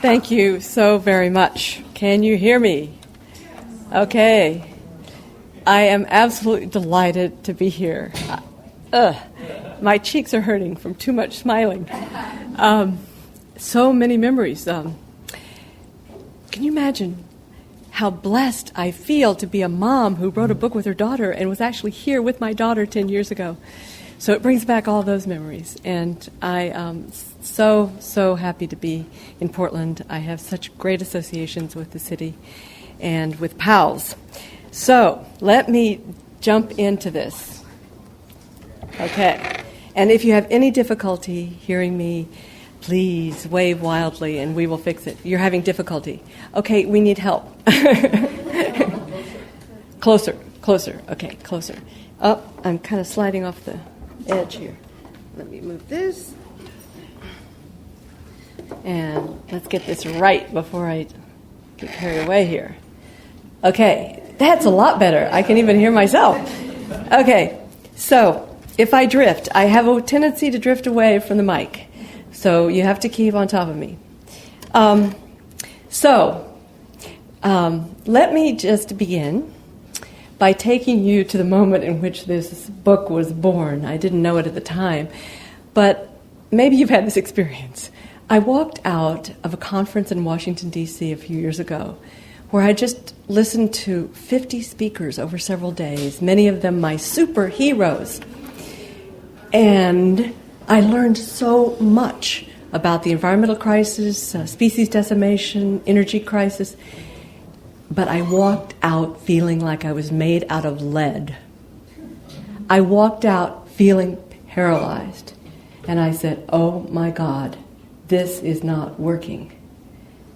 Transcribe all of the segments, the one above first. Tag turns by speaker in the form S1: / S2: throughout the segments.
S1: Thank you so very much. Can you hear me? Okay. I am absolutely delighted to be here. My cheeks are hurting from too much smiling. So many memories. Can you imagine how blessed I feel to be a mom who wrote a book with her daughter and was actually here with my daughter 10 years ago? So it brings back all those memories. And I am so happy to be in Portland. I have such great associations with the city and with Powell's. So let me jump into this. Okay. And if you have any difficulty hearing me, please wave wildly and we will fix it. You're having difficulty. Okay, we need help. Closer. Okay, closer. Oh, I'm kind of sliding off the edge here. Let me move this. And let's get this right before I get carried away here. Okay, that's a lot better. I can even hear myself. Okay, so if I drift, I have a tendency to drift away from the mic. So you have to keep on top of me. Let me just begin by taking you to the moment in which this book was born. I didn't know it at the time, but maybe you've had this experience. I walked out of a conference in Washington, D.C. a few years ago where I just listened to 50 speakers over several days, many of them my superheroes. And I learned so much about the environmental crisis, species decimation, energy crisis, but I walked out feeling like I was made out of lead. I walked out feeling paralyzed, and I said, oh my God, this is not working.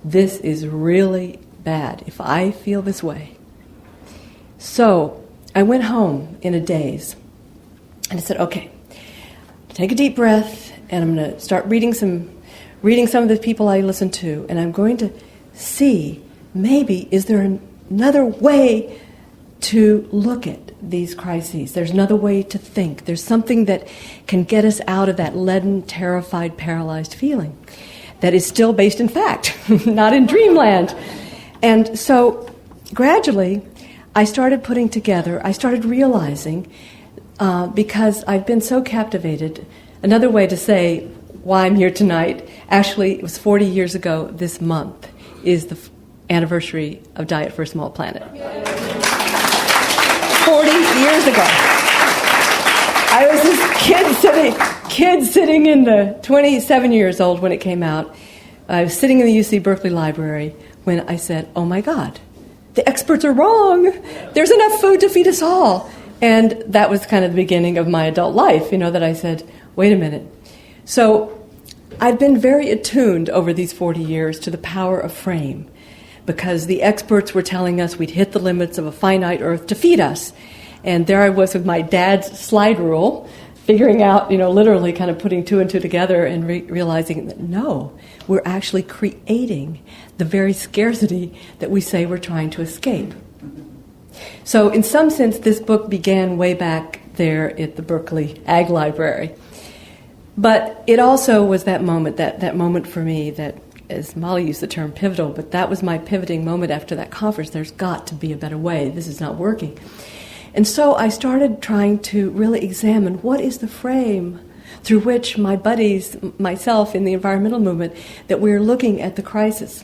S1: This is really bad if I feel this way. So I went home in a daze, and I said, okay, take a deep breath, and I'm going to start reading some of the people I listen to, and I'm going to see maybe is there another way to look at these crises. There's another way to think. There's something that can get us out of that leaden, terrified, paralyzed feeling that is still based in fact, not in dreamland. And so gradually I started realizing, because I've been so captivated, another way to say why I'm here tonight, actually it was 40 years ago this month, is the anniversary of Diet for a Small Planet. 40 years ago. I was this kid sitting in the 27 years old when it came out. I was sitting in the UC Berkeley Library when I said, oh my God, the experts are wrong. There's enough food to feed us all. And that was kind of the beginning of my adult life, that I said, wait a minute. So I've been very attuned over these 40 years to the power of frame, because the experts were telling us we'd hit the limits of a finite earth to feed us. And there I was with my dad's slide rule, figuring out, literally kind of putting two and two together and realizing that no, we're actually creating the very scarcity that we say we're trying to escape. So in some sense, this book began way back there at the Berkeley Ag Library. But it also was that moment for me that, as Molly used the term pivotal, but that was my pivoting moment after that conference. There's got to be a better way. This is not working. And so I started trying to really examine what is the frame through which my buddies, myself in the environmental movement, that we're looking at the crisis.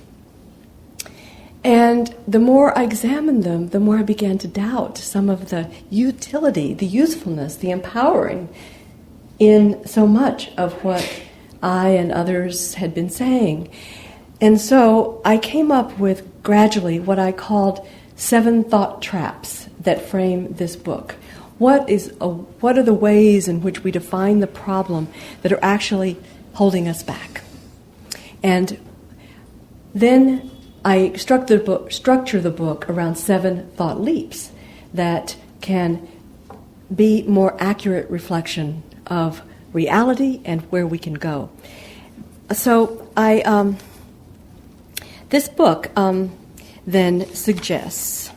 S1: And the more I examined them, the more I began to doubt some of the utility, the usefulness, the empowering in so much of what I and others had been saying. And so I came up with gradually what I called 7 thought traps that frame this book. What are the ways in which we define the problem that are actually holding us back? And then I structure the book around 7 thought leaps that can be more accurate reflection of reality and where we can go. So this book then suggests,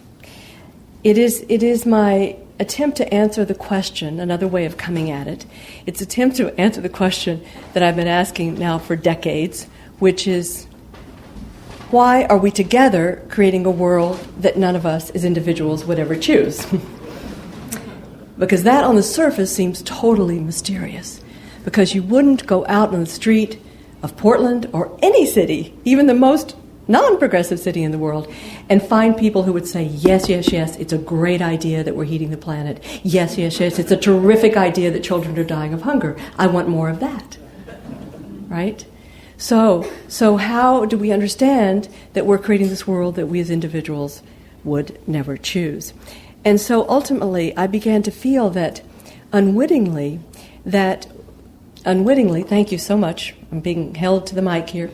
S1: it is my attempt to answer the question, another way of coming at it. It's an attempt to answer the question that I've been asking now for decades, which is, why are we together creating a world that none of us as individuals would ever choose? Because that on the surface seems totally mysterious. Because you wouldn't go out on the street of Portland or any city, even the most non-progressive city in the world, and find people who would say, yes, yes, yes, it's a great idea that we're heating the planet. Yes, yes, yes, it's a terrific idea that children are dying of hunger. I want more of that. Right? So how do we understand that we're creating this world that we as individuals would never choose? And so ultimately, I began to feel that unwittingly, thank you so much. I'm being held to the mic here.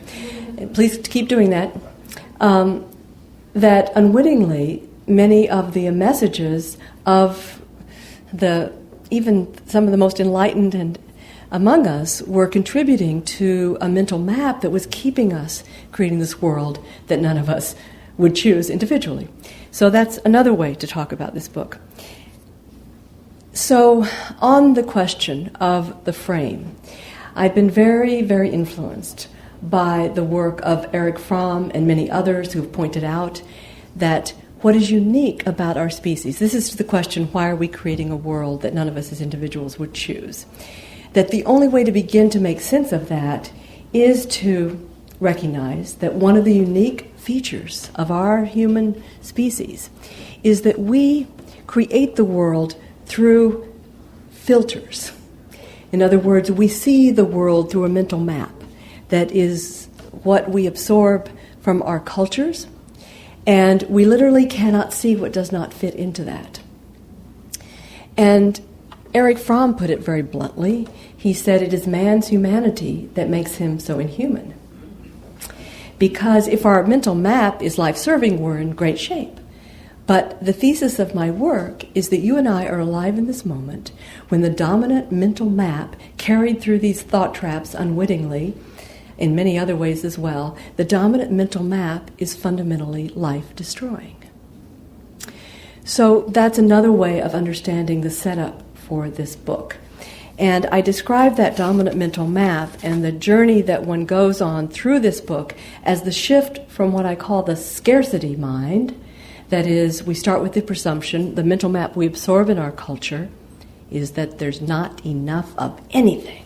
S1: Please keep doing that. That unwittingly, many of the messages of even some of the most enlightened and among us were contributing to a mental map that was keeping us creating this world that none of us would choose individually. So that's another way to talk about this book. So on the question of the frame, I've been very, very influenced by the work of Erich Fromm and many others who have pointed out that what is unique about our species, this is the question, why are we creating a world that none of us as individuals would choose? That the only way to begin to make sense of that is to recognize that one of the unique features of our human species is that we create the world through filters. In other words, we see the world through a mental map that is what we absorb from our cultures, and we literally cannot see what does not fit into that. And Erich Fromm put it very bluntly. He said it is man's humanity that makes him so inhuman. Because if our mental map is life-serving, we're in great shape. But the thesis of my work is that you and I are alive in this moment when the dominant mental map, carried through these thought traps unwittingly, in many other ways as well, the dominant mental map is fundamentally life-destroying. So that's another way of understanding the setup for this book. And I describe that dominant mental map and the journey that one goes on through this book as the shift from what I call the scarcity mind. That is, we start with the presumption, the mental map we absorb in our culture is that there's not enough of anything.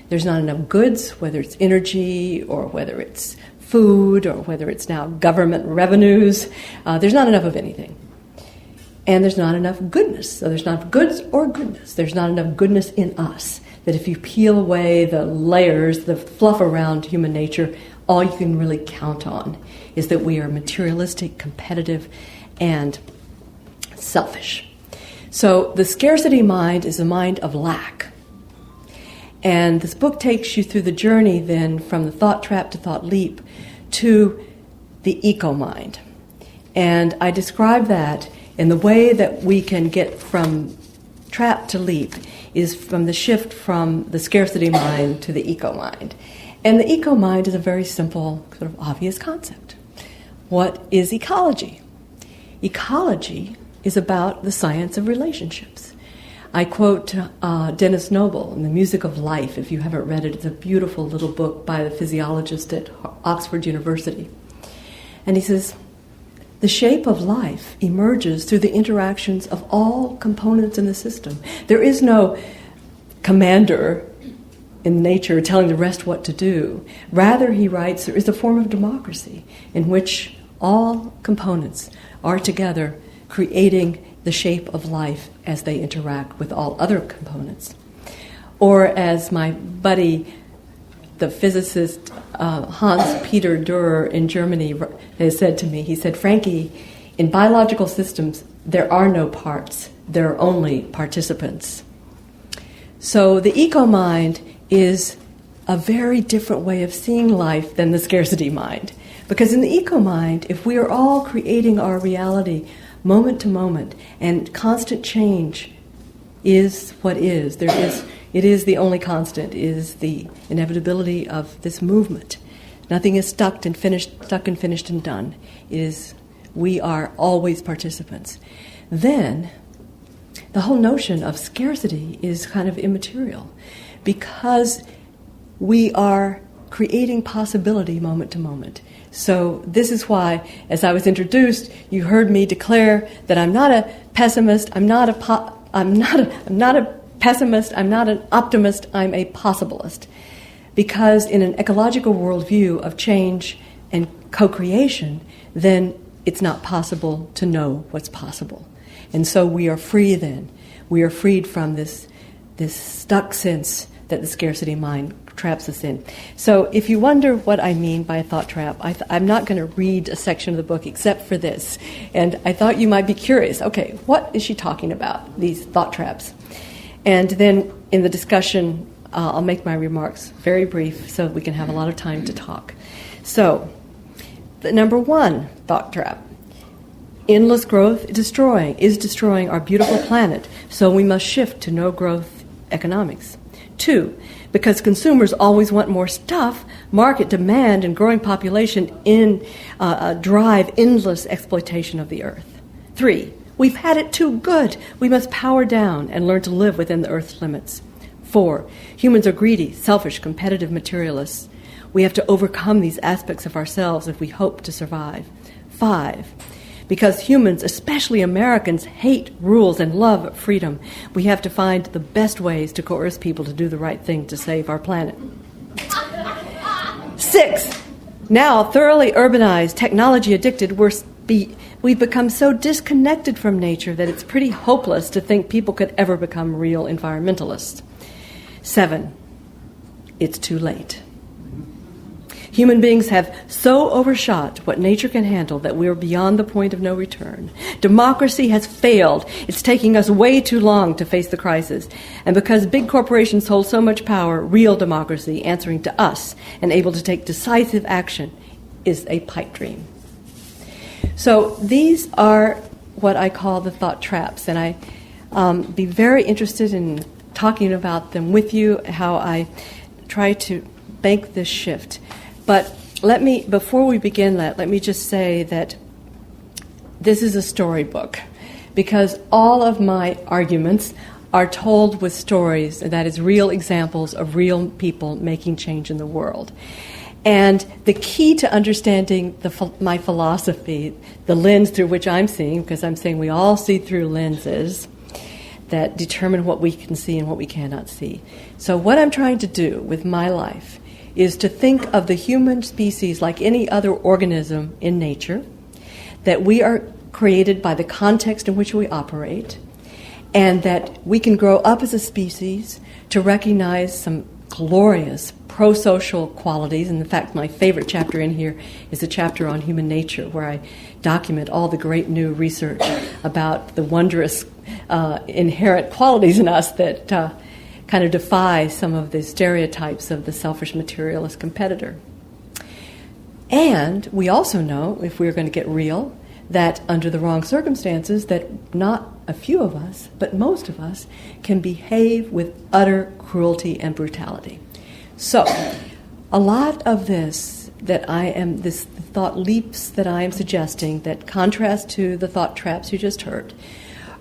S1: There's not enough goods, whether it's energy or whether it's food or whether it's now government revenues. There's not enough of anything. And there's not enough goodness. So there's not enough goods or goodness. There's not enough goodness in us. That if you peel away the layers, the fluff around human nature, all you can really count on is that we are materialistic, competitive, and selfish. So the scarcity mind is a mind of lack. And this book takes you through the journey then from the thought trap to thought leap to the EcoMind. And I describe that in the way that we can get from trap to leap is from the shift from the scarcity mind to the EcoMind. And the EcoMind is a very simple, sort of obvious concept. What is ecology? Ecology is about the science of relationships. I quote Dennis Noble in The Music of Life. If you haven't read it, it's a beautiful little book by the physiologist at Oxford University. And he says, the shape of life emerges through the interactions of all components in the system. There is no commander in nature telling the rest what to do. Rather, he writes, there is a form of democracy in which all components are together creating the shape of life as they interact with all other components. Or as my buddy, the physicist Hans-Peter Dürer in Germany has said to me, he said, Frankie, in biological systems, there are no parts, there are only participants. So the EcoMind is a very different way of seeing life than the scarcity mind. Because in the EcoMind, if we are all creating our reality moment to moment, and constant change is what is, it is the only constant, is the inevitability of this movement. Nothing is stuck and finished and done. We are always participants. Then the whole notion of scarcity is kind of immaterial because we are creating possibility moment to moment. So this is why, as I was introduced, you heard me declare that I'm not a pessimist, I'm not a pessimist, I'm not an optimist, I'm a possibilist. Because in an ecological worldview of change and co-creation, then it's not possible to know what's possible. And so we are free then. We are freed from this stuck sense that the scarcity mind traps us in. So if you wonder what I mean by a thought trap, I'm not going to read a section of the book except for this. And I thought you might be curious, okay, what is she talking about, these thought traps? And then in the discussion, I'll make my remarks very brief so we can have a lot of time to talk. So, the number one thought trap. Endless growth is destroying our beautiful planet, so we must shift to no-growth economics. 2, because consumers always want more stuff, market demand and growing population drive endless exploitation of the earth. 3, we've had it too good. We must power down and learn to live within the earth's limits. 4, humans are greedy, selfish, competitive materialists. We have to overcome these aspects of ourselves if we hope to survive. 5, because humans, especially Americans, hate rules and love freedom, we have to find the best ways to coerce people to do the right thing to save our planet. 6, now thoroughly urbanized, technology addicted, we've become so disconnected from nature that it's pretty hopeless to think people could ever become real environmentalists. 7, it's too late. Human beings have so overshot what nature can handle that we are beyond the point of no return. Democracy has failed. It's taking us way too long to face the crisis. And because big corporations hold so much power, real democracy, answering to us and able to take decisive action, is a pipe dream. So these are what I call the thought traps, and I be very interested in talking about them with you, how I try to make this shift. But before we begin that, let me just say that this is a storybook, because all of my arguments are told with stories, and that is real examples of real people making change in the world. And the key to understanding my philosophy, the lens through which I'm seeing, because I'm saying we all see through lenses that determine what we can see and what we cannot see. So what I'm trying to do with my life is to think of the human species like any other organism in nature, that we are created by the context in which we operate, and that we can grow up as a species to recognize some glorious pro-social qualities. And in fact, my favorite chapter in here is a chapter on human nature, where I document all the great new research about the wondrous inherent qualities in us that kind of defy some of the stereotypes of the selfish materialist competitor. And we also know, if we're going to get real, that under the wrong circumstances, that not a few of us, but most of us, can behave with utter cruelty and brutality. So, a lot of this thought leaps that I am suggesting, that contrast to the thought traps you just heard,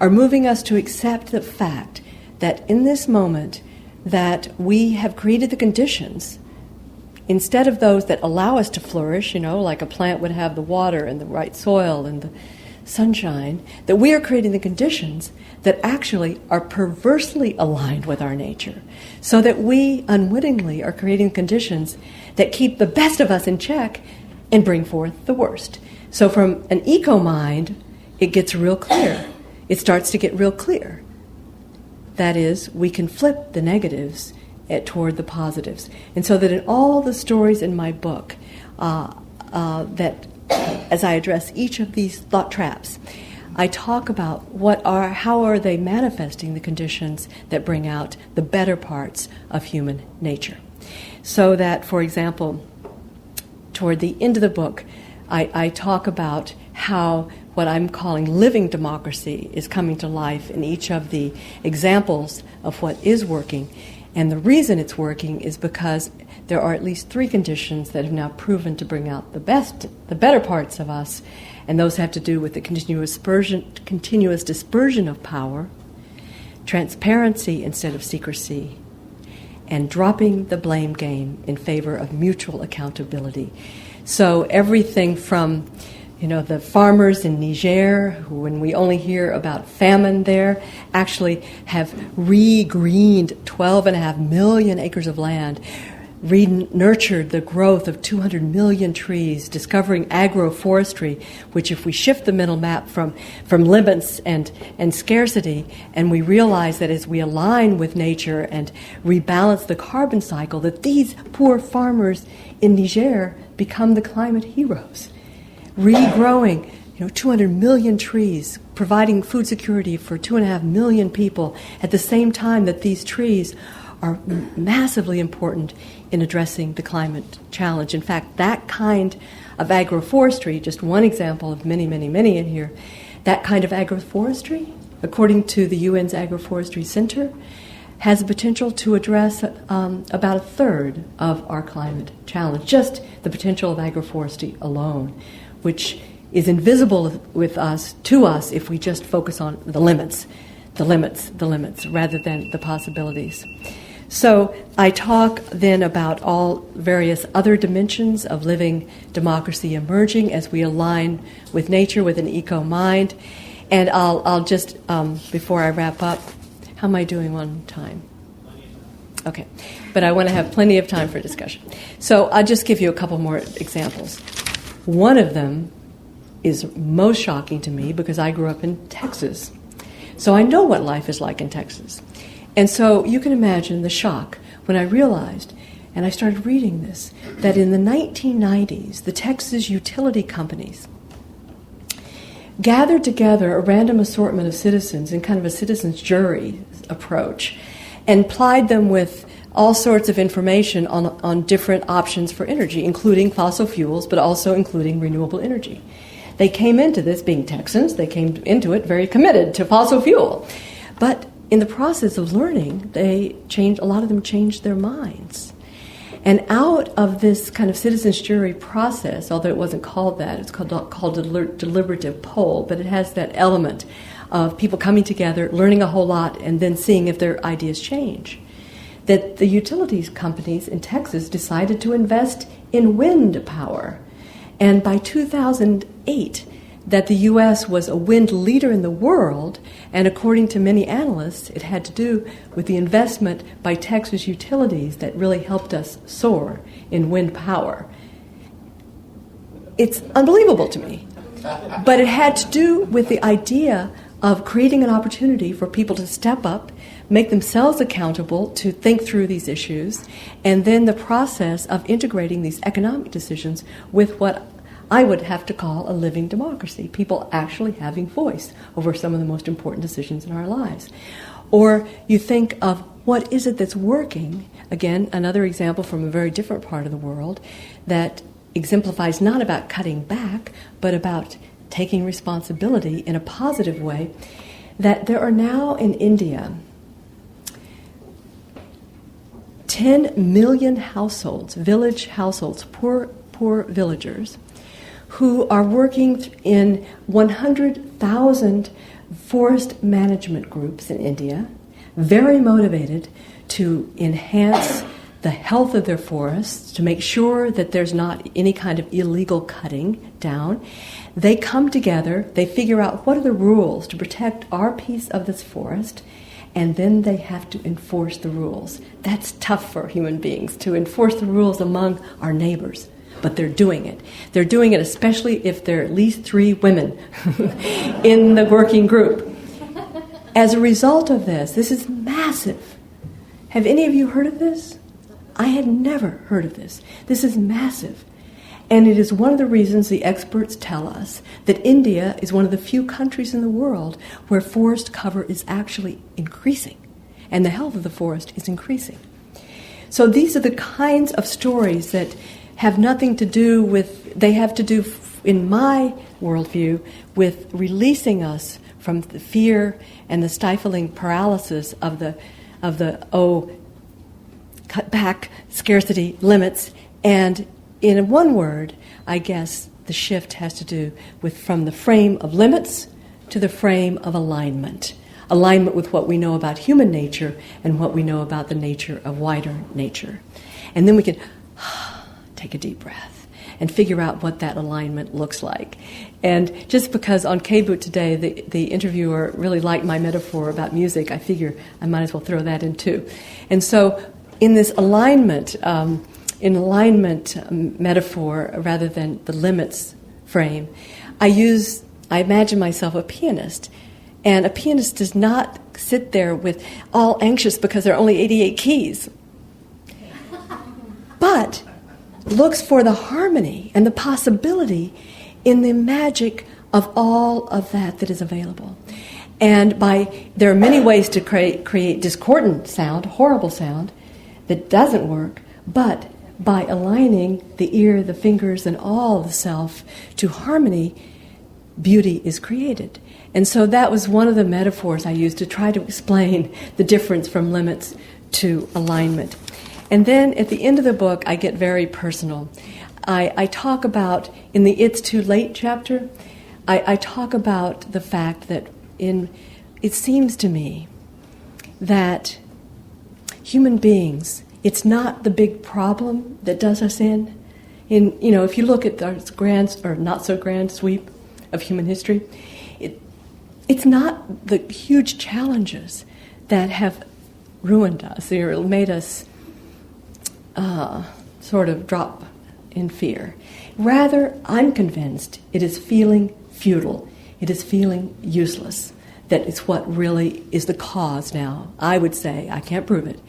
S1: are moving us to accept the fact that in this moment that we have created the conditions, instead of those that allow us to flourish, like a plant would have the water and the right soil and the sunshine, that we are creating the conditions that actually are perversely aligned with our nature, so that we unwittingly are creating conditions that keep the best of us in check and bring forth the worst. So from an EcoMind, it gets real clear. It starts to get real clear. That is, we can flip the negatives toward the positives. And so that in all the stories in my book, that as I address each of these thought traps, I talk about how are they manifesting the conditions that bring out the better parts of human nature. So that, for example, toward the end of the book, I talk about how what I'm calling living democracy is coming to life in each of the examples of what is working. And the reason it's working is because there are at least 3 conditions that have now proven to bring out the better parts of us, and those have to do with the continuous dispersion of power, transparency instead of secrecy, and dropping the blame game in favor of mutual accountability. So everything from the farmers in Niger, who, when we only hear about famine there, actually have re-greened 12.5 million acres of land, nurtured the growth of 200 million trees, discovering agroforestry, which, if we shift the mental map from limits and scarcity, and we realize that as we align with nature and rebalance the carbon cycle, that these poor farmers in Niger become the climate heroes, regrowing 200 million trees, providing food security for 2.5 million people, at the same time that these trees are massively important in addressing the climate challenge. In fact, that kind of agroforestry, just one example of many, many, many in here, that kind of agroforestry, according to the UN's Agroforestry Center, has the potential to address about a third of our climate challenge, just the potential of agroforestry alone, which is invisible to us if we just focus on the limits, rather than the possibilities. So I talk then about all various other dimensions of living democracy emerging as we align with nature, with an EcoMind. And I'll just, before I wrap up, how am I doing on time? Okay. But I want to have plenty of time for discussion. So I'll just give you a couple more examples. One of them is most shocking to me because I grew up in Texas. So I know what life is like in Texas. And so you can imagine the shock when I realized, and I started reading this, that in the 1990s, the Texas utility companies gathered together a random assortment of citizens in kind of a citizens' jury approach and plied them with all sorts of information on different options for energy, including fossil fuels, but also including renewable energy. They came into this, being Texans, they came into it very committed to fossil fuel. But in the process of learning, a lot of them changed their minds. And out of this kind of citizens' jury process, although it wasn't called that, it's called deliberative poll, but it has that element of people coming together, learning a whole lot, and then seeing if their ideas change. That the utilities companies in Texas decided to invest in wind power. And by 2008, that the U.S. was a wind leader in the world, and according to many analysts, it had to do with the investment by Texas utilities that really helped us soar in wind power. It's unbelievable to me. But it had to do with the idea of creating an opportunity for people to step up, make themselves accountable to think through these issues, and then the process of integrating these economic decisions with what I would have to call a living democracy, people actually having voice over some of the most important decisions in our lives. Or you think of what is it that's working, again, another example from a very different part of the world that exemplifies not about cutting back, but about taking responsibility in a positive way, that there are now in India 10 million households, village households, poor villagers, who are working in 100,000 forest management groups in India, very motivated to enhance the health of their forests, to make sure that there's not any kind of illegal cutting down. They come together, they figure out what are the rules to protect our piece of this forest, and then they have to enforce the rules. That's tough for human beings, to enforce the rules among our neighbors. But they're doing it. They're doing it especially if there are at least 3 women in the working group. As a result of this is massive. Have any of you heard of this? I had never heard of this. This is massive. And it is one of the reasons the experts tell us that India is one of the few countries in the world where forest cover is actually increasing, and the health of the forest is increasing. So these are the kinds of stories that have nothing to do with, they have to do, in my worldview, with releasing us from the fear and the stifling paralysis of the cut back, scarcity, limits, and in one word, I guess the shift has to do with from the frame of limits to the frame of alignment. Alignment with what we know about human nature and what we know about the nature of wider nature. And then we can take a deep breath and figure out what that alignment looks like. And just because on K-Boot today the interviewer really liked my metaphor about music, I figure I might as well throw that in too. And so in this alignment, metaphor rather than the limits frame, I imagine myself a pianist. And a pianist does not sit there with all anxious because there are only 88 keys, but looks for the harmony and the possibility in the magic of all of that is available. And there are many ways to create discordant sound, horrible sound, that doesn't work, but by aligning the ear, the fingers, and all the self to harmony, beauty is created. And so that was one of the metaphors I used to try to explain the difference from limits to alignment. And then at the end of the book, I get very personal. I talk about, in the It's Too Late chapter, I talk about the fact that it seems to me that human beings, it's not the big problem that does us in. If you look at the grand or not so grand sweep of human history, it's not the huge challenges that have ruined us or made us sort of drop in fear. Rather, I'm convinced it is feeling futile. It is feeling useless. That it's what really is the cause now, I would say, I can't prove it,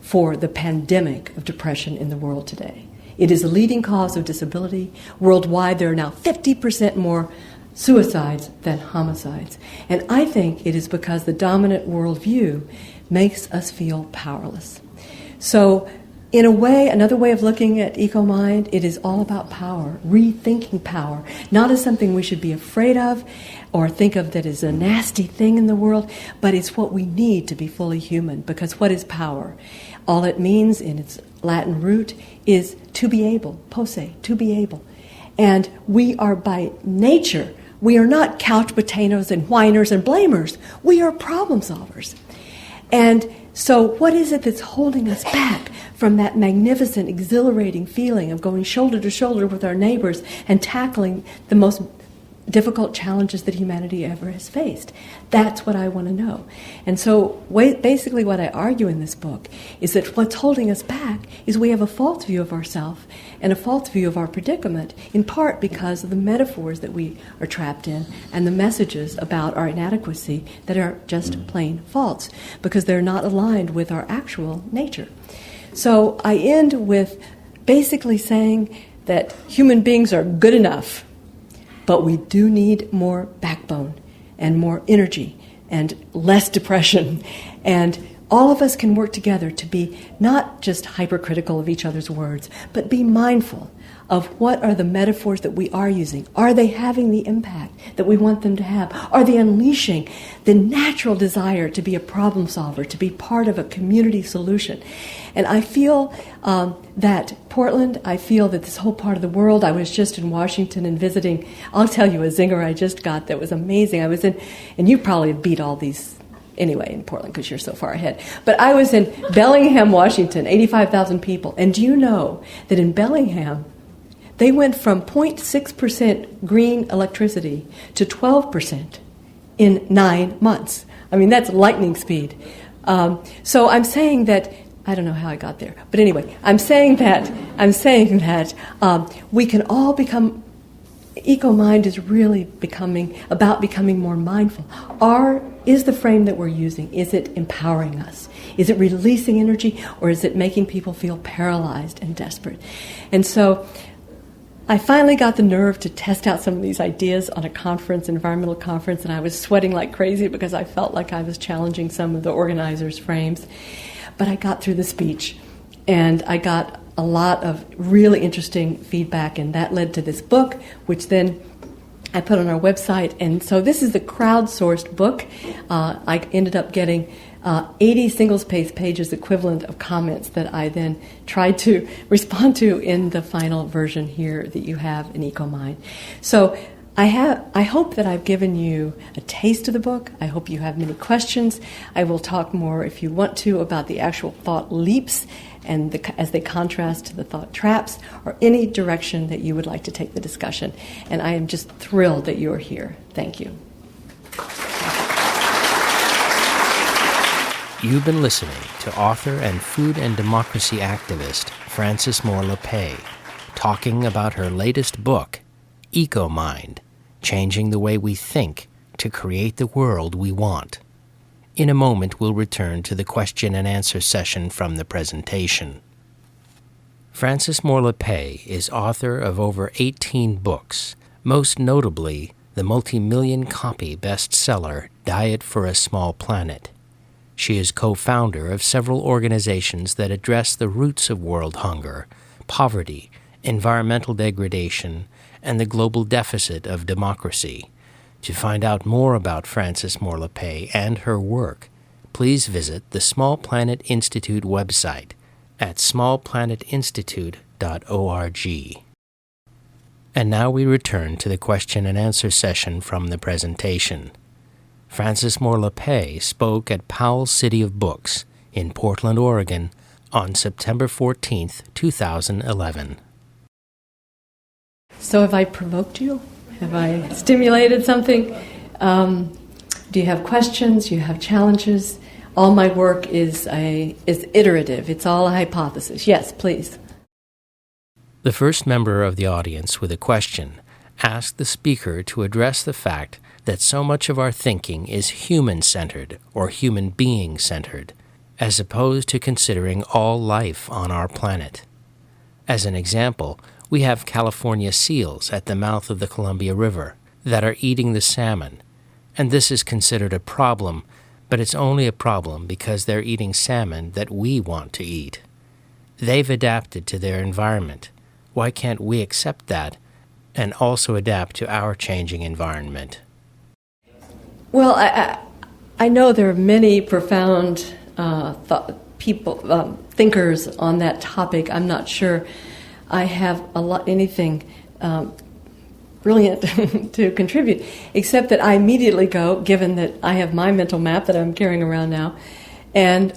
S1: for the pandemic of depression in the world today. It is the leading cause of disability. Worldwide, there are now 50% more suicides than homicides. And I think it is because the dominant worldview makes us feel powerless. So, in a way, another way of looking at EcoMind, it is all about power, rethinking power, not as something we should be afraid of or think of that as a nasty thing in the world, but it's what we need to be fully human. Because what is power? All it means in its Latin root is to be able, posse, to be able. And we are by nature, we are not couch potatoes and whiners and blamers. We are problem solvers. And so what is it that's holding us back from that magnificent, exhilarating feeling of going shoulder to shoulder with our neighbors and tackling the most difficult challenges that humanity ever has faced? That's what I want to know. And so basically what I argue in this book is that what's holding us back is we have a false view of ourselves and a false view of our predicament, in part because of the metaphors that we are trapped in and the messages about our inadequacy that are just plain false because they're not aligned with our actual nature. So I end with basically saying that human beings are good enough, but we do need more backbone and more energy and less depression. And all of us can work together to be not just hypercritical of each other's words, but be mindful of what are the metaphors that we are using. Are they having the impact that we want them to have? Are they unleashing the natural desire to be a problem solver, to be part of a community solution? And I feel that Portland, I feel that this whole part of the world, I was just in Washington and visiting, I'll tell you a zinger I just got that was amazing. I was in, and you probably beat all these anyway in Portland because you're so far ahead. But I was in Bellingham, Washington, 85,000 people. And do you know that in Bellingham, they went from 0.6% green electricity to 12% in 9 months. I mean, that's lightning speed. So I'm saying that, I don't know how I got there, but anyway, I'm saying that we can all become, EcoMind is really becoming more mindful. Is the frame that we're using, is it empowering us? Is it releasing energy, or is it making people feel paralyzed and desperate? And so I finally got the nerve to test out some of these ideas on a conference, environmental conference, and I was sweating like crazy because I felt like I was challenging some of the organizers' frames. But I got through the speech, and I got a lot of really interesting feedback, and that led to this book, which then I put on our website. And so this is the crowdsourced book. I ended up getting 80 single-spaced pages equivalent of comments that I then tried to respond to in the final version here that you have in EcoMind. So I hope that I've given you a taste of the book. I hope you have many questions. I will talk more if you want to about the actual thought leaps and as they contrast to the thought traps, or any direction that you would like to take the discussion. And I am just thrilled that you are here. Thank you.
S2: You've been listening to author and food and democracy activist Frances Moore Lappé talking about her latest book, EcoMind, Changing the Way We Think to Create the World We Want. In a moment, we'll return to the question and answer session from the presentation. Frances Moore Lappé is author of over 18 books, most notably the multi-million copy bestseller Diet for a Small Planet. She is co-founder of several organizations that address the roots of world hunger, poverty, environmental degradation, and the global deficit of democracy. To find out more about Frances Moore Lappé and her work, please visit the Small Planet Institute website at smallplanetinstitute.org. And now we return to the question and answer session from the presentation. Frances Moore Lappé spoke at Powell City of Books in Portland, Oregon on September 14th, 2011.
S1: So have I provoked you? Have I stimulated something? Do you have questions? Do you have challenges? All my work is iterative. It's all a hypothesis. Yes, please.
S2: The first member of the audience with a question asked the speaker to address the fact that so much of our thinking is human-centered or human being-centered, as opposed to considering all life on our planet. As an example, we have California seals at the mouth of the Columbia River that are eating the salmon, and this is considered a problem, but it's only a problem because they're eating salmon that we want to eat. They've adapted to their environment. Why can't we accept that and also adapt to our changing environment?
S1: Well, I know there are many profound thinkers on that topic. I'm not sure I have anything brilliant to contribute, except that I immediately go, given that I have my mental map that I'm carrying around now, and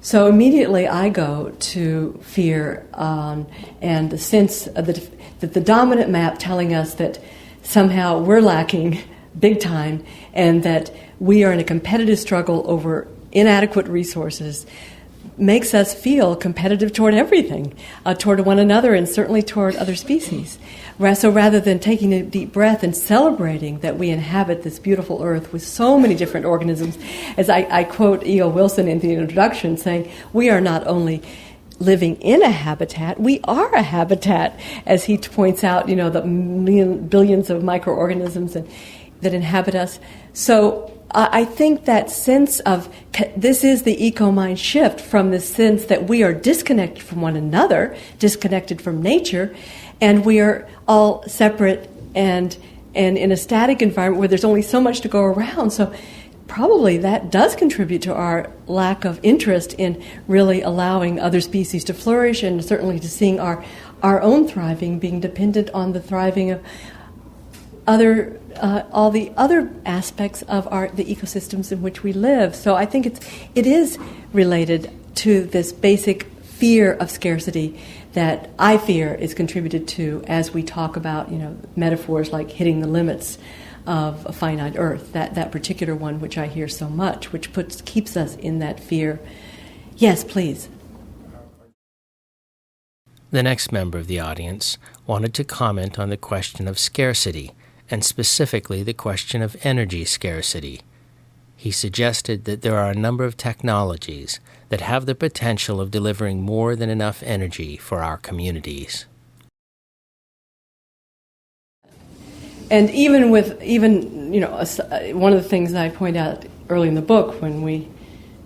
S1: so immediately I go to fear and the sense of that the dominant map telling us that somehow we're lacking big time, and that we are in a competitive struggle over inadequate resources, makes us feel competitive toward everything, toward one another, and certainly toward other species. So rather than taking a deep breath and celebrating that we inhabit this beautiful earth with so many different organisms, as I quote E.O. Wilson in the introduction, saying, we are not only living in a habitat, we are a habitat, as he points out, the billions of microorganisms that inhabit us. So I think that sense of, this is the EcoMind shift from the sense that we are disconnected from one another, disconnected from nature, and we are all separate and in a static environment where there's only so much to go around. So probably that does contribute to our lack of interest in really allowing other species to flourish, and certainly to seeing our own thriving being dependent on the thriving of all the other aspects of the ecosystems in which we live. So I think it is related to this basic fear of scarcity that I fear is contributed to as we talk about metaphors like hitting the limits of a finite Earth. That particular one, which I hear so much, which keeps us in that fear. Yes, please.
S2: The next member of the audience wanted to comment on the question of scarcity, and specifically the question of energy scarcity. He suggested that there are a number of technologies that have the potential of delivering more than enough energy for our communities.
S1: And one of the things that I point out early in the book, when we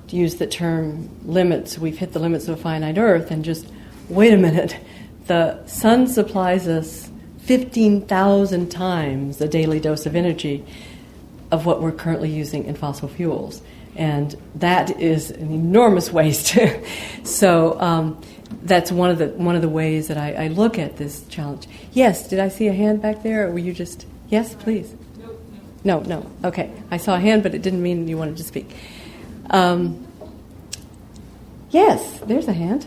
S1: use the term limits, we've hit the limits of a finite Earth, and just wait a minute, the sun supplies us 15,000 times the daily dose of energy of what we're currently using in fossil fuels. And that is an enormous waste. So that's one of the ways that I look at this challenge. Yes, did I see a hand back there, or were you just... Yes, please. No. Okay, I saw a hand, but it didn't mean you wanted to speak. Yes, there's a hand.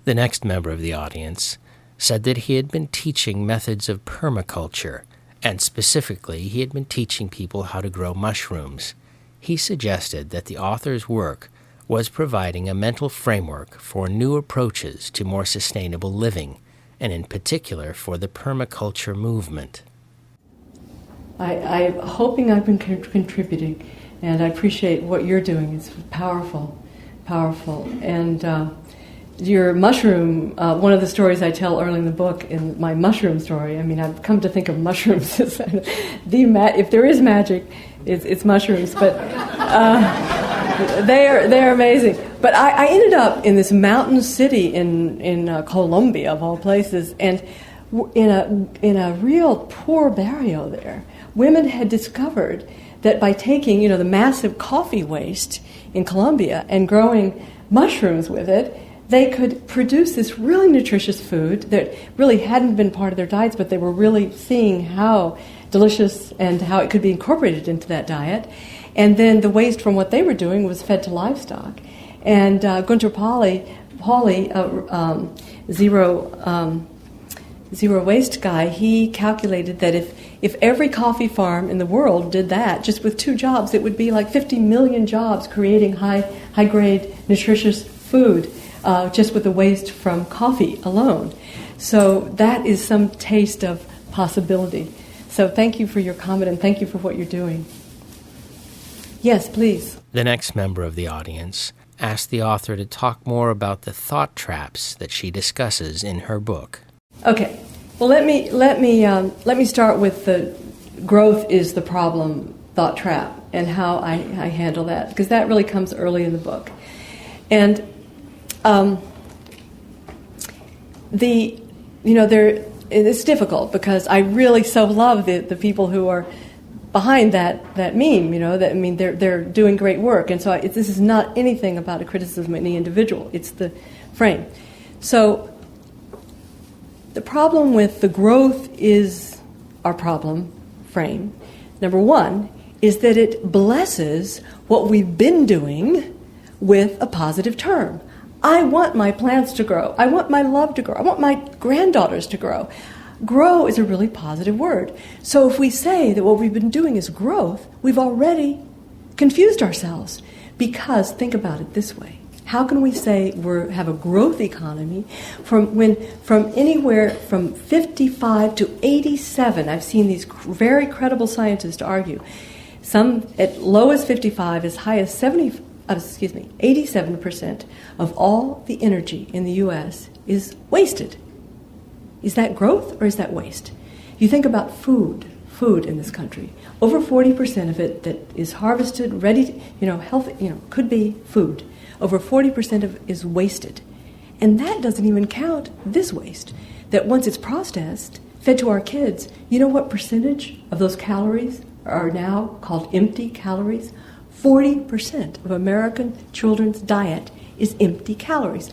S2: The next member of the audience said that he had been teaching methods of permaculture, and specifically he had been teaching people how to grow mushrooms. He suggested that the author's work was providing a mental framework for new approaches to more sustainable living, and in particular for the permaculture movement.
S1: I'm hoping I've been contributing, and I appreciate what you're doing. It's powerful. And your mushroom, one of the stories I tell early in the book, in my mushroom story, I mean, I've come to think of mushrooms as if there is magic, it's mushrooms, but they're amazing. But I ended up in this mountain city in Colombia, of all places, and in a real poor barrio there, women had discovered that by taking, the massive coffee waste in Colombia and growing mushrooms with it, they could produce this really nutritious food that really hadn't been part of their diets, but they were really seeing how delicious and how it could be incorporated into that diet. And then the waste from what they were doing was fed to livestock. And Gunter Pauli, zero waste guy, he calculated that if every coffee farm in the world did that, just with 2 jobs, it would be like 50 million jobs creating high-grade, nutritious food just with the waste from coffee alone. So that is some taste of possibility. So thank you for your comment, and thank you for what you're doing. Yes, please.
S2: The next member of the audience asked the author to talk more about the thought traps that she discusses in her book.
S1: Okay. Well, let me start with the growth is the problem thought trap and how I handle that, because that really comes early in the book. And it's difficult because I really so love the people who are behind that meme. They're doing great work, and so this is not anything about a criticism of any individual. It's the frame. So the problem with the growth is our problem frame. Number one is that it blesses what we've been doing with a positive term. I want my plants to grow. I want my love to grow. I want my granddaughters to grow. Grow is a really positive word. So if we say that what we've been doing is growth, we've already confused ourselves. Because think about it this way. How can we say we have a growth economy from anywhere from 55 to 87? I've seen these very credible scientists argue. Some at low as 55, as high as 87% of all the energy in the U.S. is wasted. Is that growth or is that waste? You think about food in this country. Over 40% of it that is harvested, ready, healthy, could be food. Over 40% of it is wasted. And that doesn't even count this waste, that once it's processed, fed to our kids, you know what percentage of those calories are now called empty calories? 40% of American children's diet is empty calories.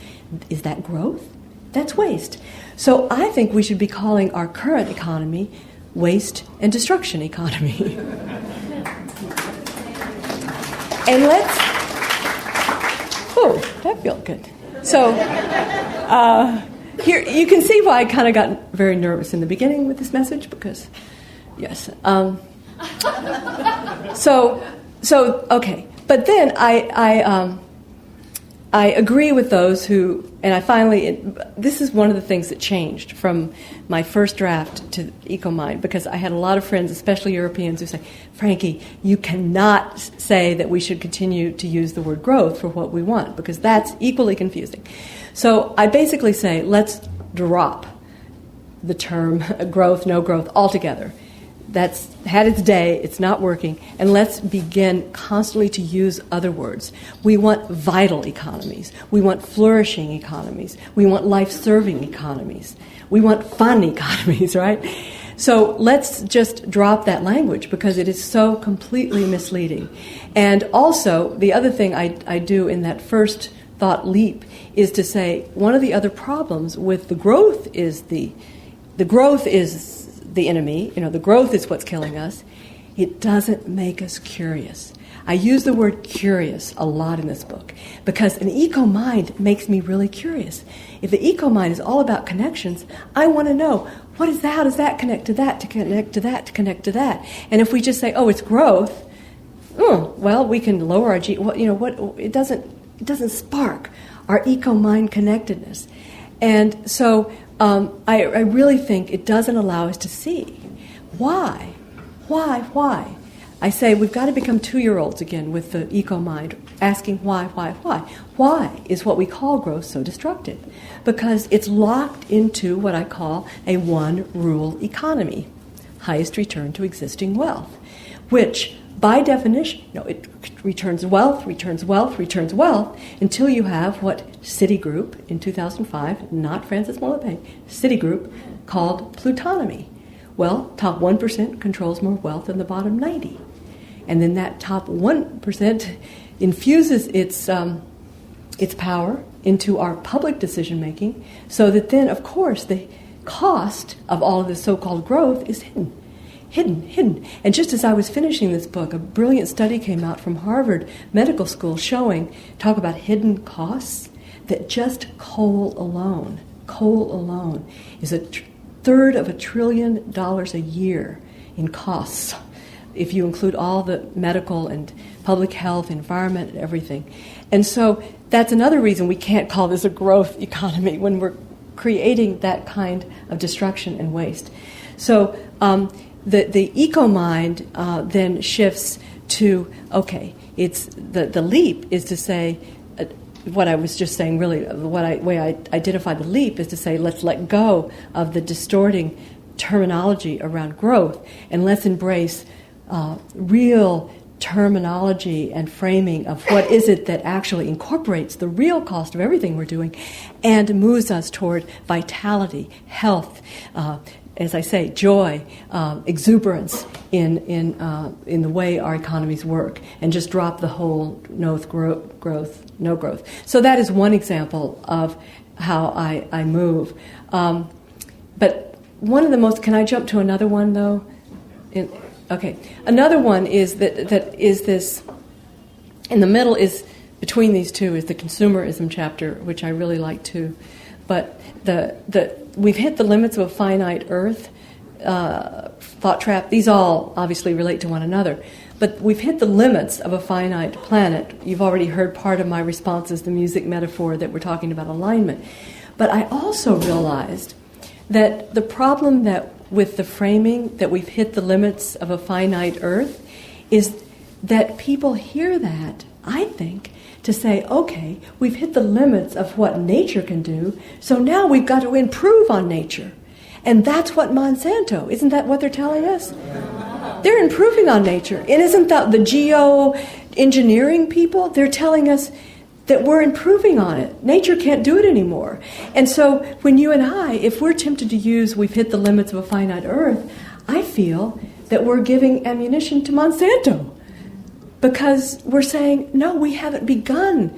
S1: Is that growth? That's waste. So I think we should be calling our current economy waste and destruction economy. And that felt good. So here you can see why I kind of got very nervous in the beginning with this message, because, yes. So okay. But then I agree with those who, and this is one of the things that changed from my first draft to EcoMind, because I had a lot of friends, especially Europeans, who say, Frankie, you cannot say that we should continue to use the word growth for what we want, because that's equally confusing. So I basically say, let's drop the term growth, no growth altogether. That's had its day, it's not working, and let's begin constantly to use other words. We want vital economies. We want flourishing economies. We want life-serving economies. We want fun economies, right? So let's just drop that language because it is so completely misleading. And also, the other thing I do in that first thought leap is to say one of the other problems with the growth is the growth is the enemy, the growth is what's killing us. It doesn't make us curious. I use the word curious a lot in this book because an eco-mind makes me really curious. If the eco-mind is all about connections, I want to know, what is that? How does that connect to that, to connect to that, to connect to that? And if we just say, oh, it's growth, well, we can lower our it doesn't spark our eco-mind connectedness. And so I really think it doesn't allow us to see. Why? I say we've got to become 2-year-olds again with the eco-mind, asking why. Why is what we call growth so destructive? Because it's locked into what I call a one-rule economy, highest return to existing wealth, which by definition, it returns wealth until you have what Citigroup in 2005, not Francis Moore Lappé, Citigroup called plutonomy. Well, top 1% controls more wealth than the bottom 90. And then that top 1% infuses its power into our public decision-making so that then, of course, the cost of all of this so-called growth is hidden. And just as I was finishing this book, a brilliant study came out from Harvard Medical School talk about hidden costs, that just coal alone is third of $1 trillion a year in costs, if you include all the medical and public health, environment, and everything. And so that's another reason we can't call this a growth economy when we're creating that kind of destruction and waste. So the eco-mind then shifts to, okay, it's the leap is to say, what I was just saying, really, way I identify the leap is to say, let's let go of the distorting terminology around growth, and let's embrace real terminology and framing of what is it that actually incorporates the real cost of everything we're doing and moves us toward vitality, health, as I say, joy, exuberance in the way our economies work, and just drop the whole no growth. So that is one example of how I move. But one of the most, can I jump to another one though? Okay, another one is that is this, in the middle is, between these two is the consumerism chapter, which I really like too. But we've hit the limits of a finite earth, thought trap. These all obviously relate to one another. But we've hit the limits of a finite planet. You've already heard part of my responses, the music metaphor that we're talking about alignment. But I also realized that the problem with the framing that we've hit the limits of a finite earth is that people hear that, I think, to say, okay, we've hit the limits of what nature can do, so now we've got to improve on nature. And that's what Monsanto, isn't that what they're telling us? They're improving on nature. And isn't that the geoengineering people? They're telling us that we're improving on it. Nature can't do it anymore. And so when you and I, if we're tempted to use we've hit the limits of a finite earth, I feel that we're giving ammunition to Monsanto. Because we're saying, no, we haven't begun.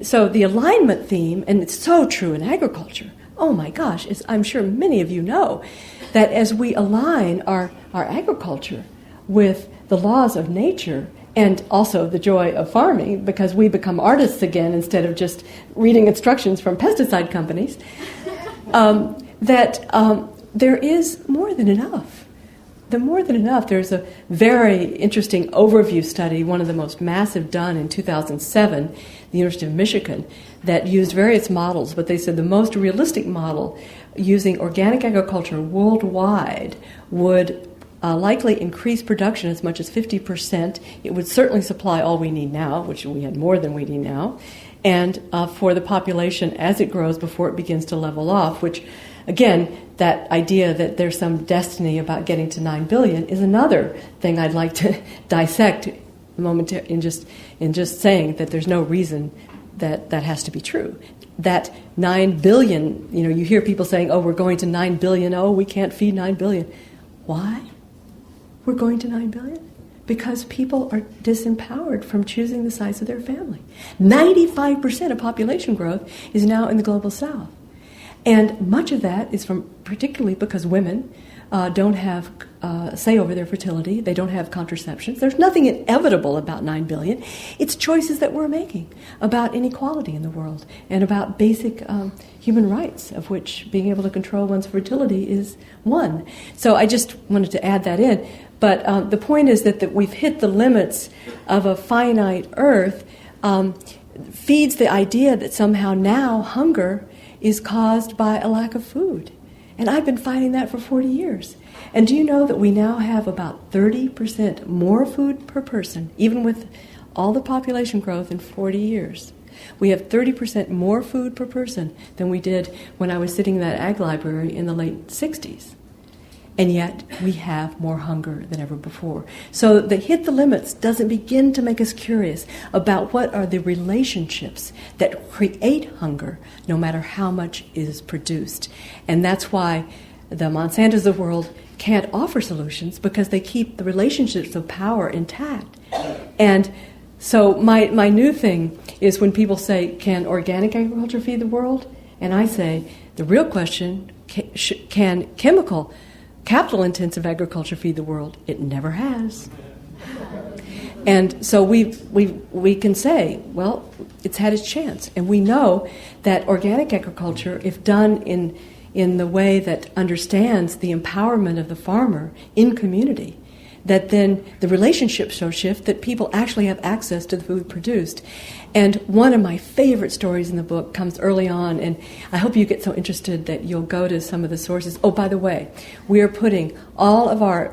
S1: So the alignment theme, and it's so true in agriculture, oh my gosh, I'm sure many of you know, that as we align our agriculture with the laws of nature, and also the joy of farming, because we become artists again instead of just reading instructions from pesticide companies, that there is more than enough. There's a very interesting overview study, one of the most massive done in 2007, the University of Michigan, that used various models, but they said the most realistic model using organic agriculture worldwide would likely increase production as much as 50%. It would certainly supply all we need now, which we had more than we need now, and for the population as it grows before it begins to level off, which, again, that idea that there's some destiny about getting to 9 billion is another thing I'd like to dissect momentarily in just saying that there's no reason that has to be true. That 9 billion, you hear people saying, oh, we're going to 9 billion, oh, we can't feed 9 billion. Why? We're going to 9 billion? Because people are disempowered from choosing the size of their family. 95% of population growth is now in the global south. And much of that is particularly because women don't have say over their fertility. They don't have contraceptions. There's nothing inevitable about 9 billion. It's choices that we're making about inequality in the world and about basic human rights, of which being able to control one's fertility is one. So I just wanted to add that in. But the point is that we've hit the limits of a finite Earth, feeds the idea that somehow now hunger is caused by a lack of food. And I've been fighting that for 40 years. And do you know that we now have about 30% more food per person, even with all the population growth in 40 years? We have 30% more food per person than we did when I was sitting in that ag library in the late 60s. And yet we have more hunger than ever before. So the hit the limits doesn't begin to make us curious about what are the relationships that create hunger, no matter how much is produced. And that's why the Monsantos of the world can't offer solutions, because they keep the relationships of power intact. And so my new thing is when people say, can organic agriculture feed the world? And I say, the real question, can capital-intensive agriculture feed the world? It never has. And so we can say, well, it's had its chance. And we know that organic agriculture, if done in the way that understands the empowerment of the farmer in community, that then the relationships so shift that people actually have access to the food produced. And one of my favorite stories in the book comes early on, and I hope you get so interested that you'll go to some of the sources. Oh, by the way, we are putting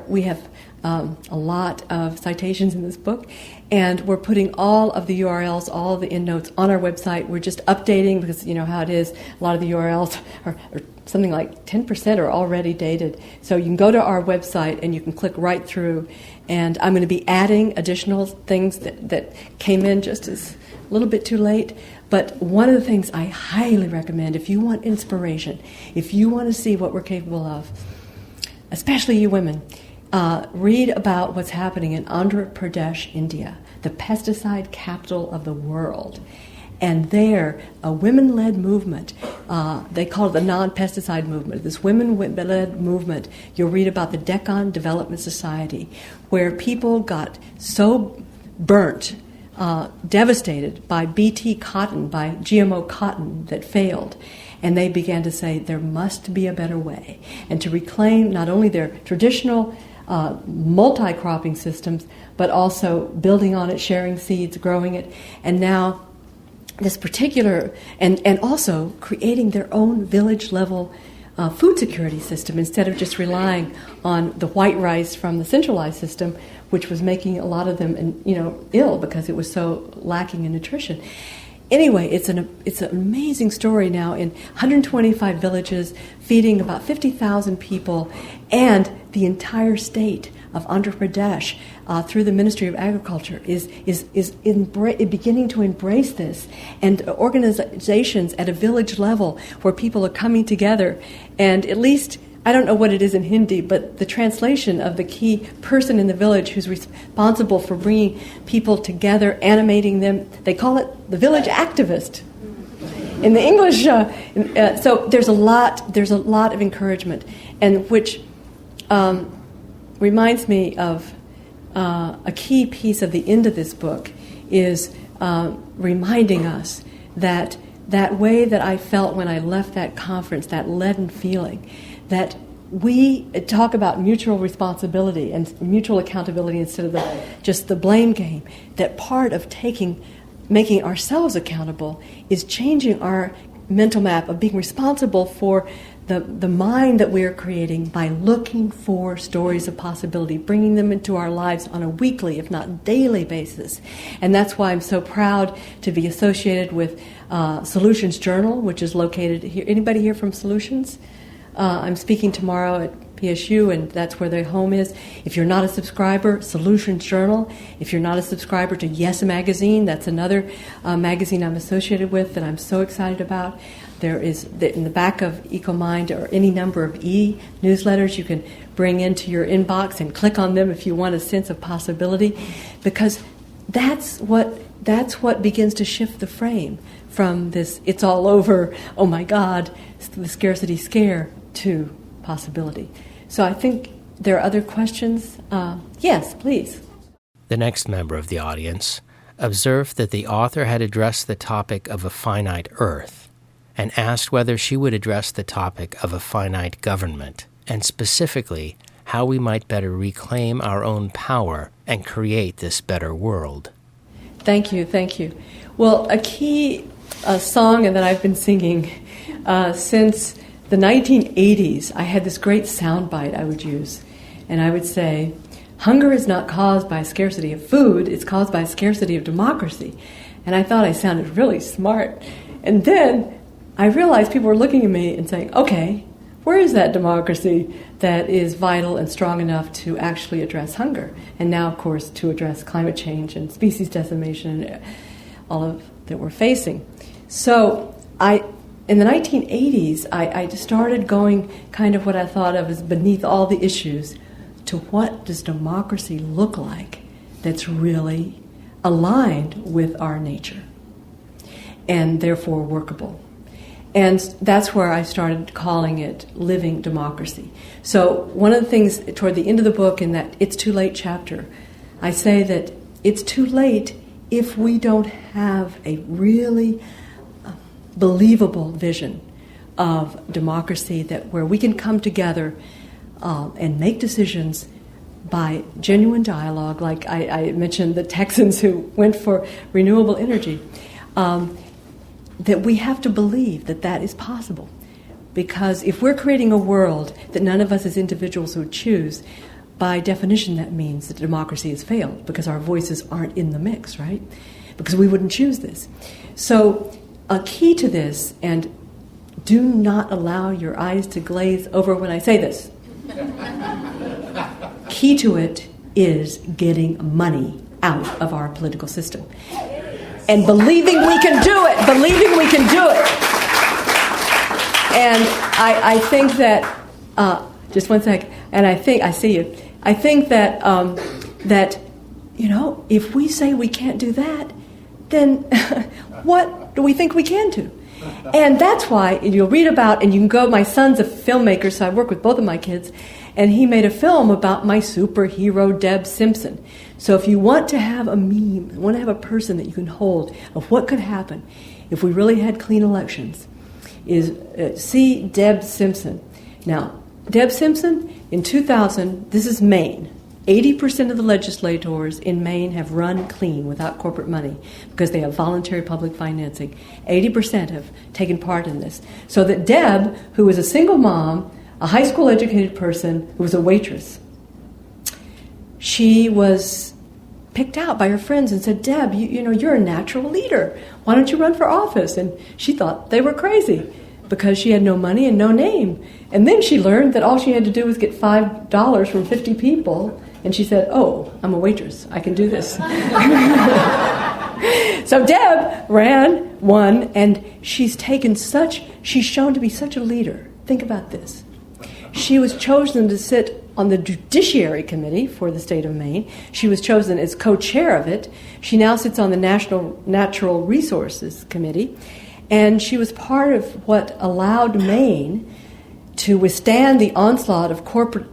S1: we have a lot of citations in this book, and we're putting all of the URLs, all of the endnotes on our website. We're just updating, because you know how it is. A lot of the URLs are something like 10% are already dated. So you can go to our website and you can click right through, and I'm going to be adding additional things that came in just as a little bit too late. But one of the things I highly recommend, if you want inspiration, if you want to see what we're capable of, especially you women, read about what's happening in Andhra Pradesh, India, the pesticide capital of the world. And there, a women-led movement, they call it the non-pesticide movement, this women-led movement, you'll read about the Deccan Development Society, where people got so burnt, devastated by BT cotton, by GMO cotton that failed. And they began to say there must be a better way, and to reclaim not only their traditional multi-cropping systems, but also building on it, sharing seeds, growing it, and now this particular, and also creating their own village-level food security system instead of just relying on the white rice from the centralized system, which was making a lot of them, ill because it was so lacking in nutrition. Anyway, it's an amazing story now in 125 villages, feeding about 50,000 people, and the entire state of Andhra Pradesh, through the Ministry of Agriculture, is beginning to embrace this, and organizations at a village level where people are coming together, and at least, I don't know what it is in Hindi, but the translation of the key person in the village who's responsible for bringing people together, animating them, they call it the village activist. In the English, so there's a lot of encouragement, and which reminds me of a key piece of the end of this book is reminding us that way that I felt when I left that conference, that leaden feeling, that we talk about mutual responsibility and mutual accountability instead of just the blame game, that part of making ourselves accountable is changing our mental map of being responsible for the mind that we are creating by looking for stories of possibility, bringing them into our lives on a weekly, if not daily basis. And that's why I'm so proud to be associated with Solutions Journal, which is located here. Anybody here from Solutions? I'm speaking tomorrow at PSU, and that's where their home is. If you're not a subscriber, Solutions Journal. If you're not a subscriber to Yes Magazine, that's another magazine I'm associated with that I'm so excited about. There is, in the back of EcoMind, or any number of e-newsletters you can bring into your inbox and click on them if you want a sense of possibility, because that's what begins to shift the frame from this it's all over, oh my God, the scarcity scare, to possibility. So I think there are other questions. Yes, please.
S2: The next member of the audience observed that the author had addressed the topic of a finite earth and asked whether she would address the topic of a finite government, and specifically how we might better reclaim our own power and create this better world.
S1: Thank you, thank you. Well, a key song that I've been singing since the 1980s, I had this great soundbite I would use, and I would say, "Hunger is not caused by a scarcity of food, it's caused by a scarcity of democracy." And I thought I sounded really smart. And then I realized people were looking at me and saying, okay, where is that democracy that is vital and strong enough to actually address hunger? And now, of course, to address climate change and species decimation and all of that we're facing. So in the 1980s, I just started going kind of what I thought of as beneath all the issues to what does democracy look like that's really aligned with our nature and therefore workable. And that's where I started calling it living democracy. So one of the things toward the end of the book in that It's Too Late chapter, I say that it's too late if we don't have a really believable vision of democracy where we can come together and make decisions by genuine dialogue, like I mentioned the Texans who went for renewable energy, that we have to believe that that is possible. Because if we're creating a world that none of us as individuals would choose, by definition that means that democracy has failed, because our voices aren't in the mix, right? Because we wouldn't choose this. So a key to this, and do not allow your eyes to glaze over when I say this, key to it is getting money out of our political system. And believing we can do it. And I think that, just one sec, and I see you. I think that, if we say we can't do that, then what do we think we can do? And that's why you'll read about, and you can go, my son's a filmmaker, so I work with both of my kids, and he made a film about my superhero, Deb Simpson. So if you want to have a meme, you want to have a person that you can hold of what could happen if we really had clean elections, is see Deb Simpson. Now, Deb Simpson, in 2000, this is Maine. 80% of the legislators in Maine have run clean without corporate money because they have voluntary public financing. 80% have taken part in this. So that Deb, who was a single mom, a high school educated person who was a waitress, she was picked out by her friends and said, Deb, you're a natural leader. Why don't you run for office? And she thought they were crazy because she had no money and no name. And then she learned that all she had to do was get $5 from 50 people. And she said, oh, I'm a waitress. I can do this. So Deb won, and she's shown to be such a leader. Think about this. She was chosen to sit on the Judiciary Committee for the state of Maine. She was chosen as co-chair of it. She now sits on the National Natural Resources Committee. And she was part of what allowed Maine to withstand the onslaught of corporate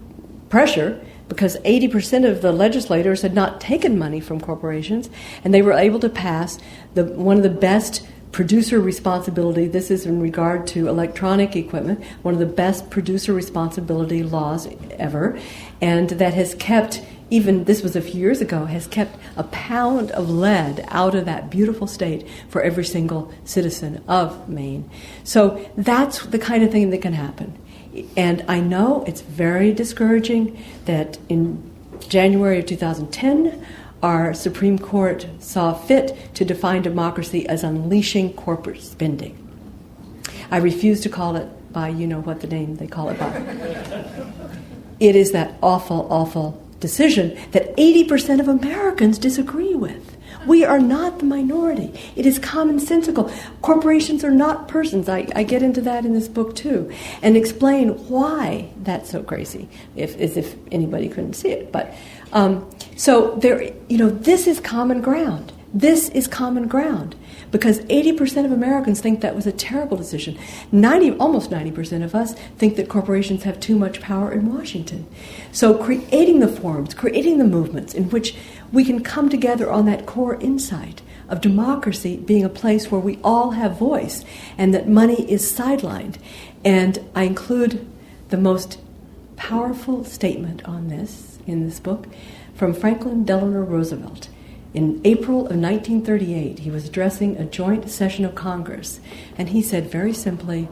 S1: pressure, because 80% of the legislators had not taken money from corporations, and they were able to pass one of the best producer responsibility, this is in regard to electronic equipment, one of the best producer responsibility laws ever, and that has kept, even this was a few years ago, has kept a pound of lead out of that beautiful state for every single citizen of Maine. So that's the kind of thing that can happen. And I know it's very discouraging that in January of 2010, our Supreme Court saw fit to define democracy as unleashing corporate spending. I refuse to call it by the name they call it by. It is that awful, awful decision that 80% of Americans disagree with. We are not the minority. It is commonsensical. Corporations are not persons. I get into that in this book too, and explain why that's so crazy, as if anybody couldn't see it. But so there, this is common ground. This is common ground because 80% of Americans think that was a terrible decision. Almost 90% of us think that corporations have too much power in Washington. So creating the forums, creating the movements in which we can come together on that core insight of democracy being a place where we all have voice and that money is sidelined. And I include the most powerful statement on this in this book from Franklin Delano Roosevelt. In April of 1938, he was addressing a joint session of Congress, and he said very simply,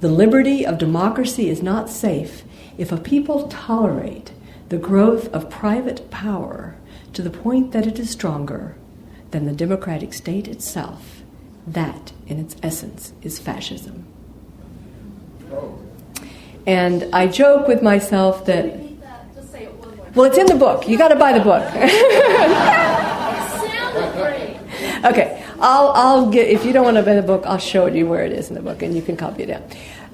S1: "The liberty of democracy is not safe if a people tolerate the growth of private power to the point that it is stronger than the democratic state itself. That, in its essence, is fascism." And I joke with myself that...
S3: Repeat that. Just say it one more time.
S1: Well, it's in the book. You got to buy the book. Okay, I'll get. If you don't want to buy the book, I'll show you where it is in the book, and you can copy it down.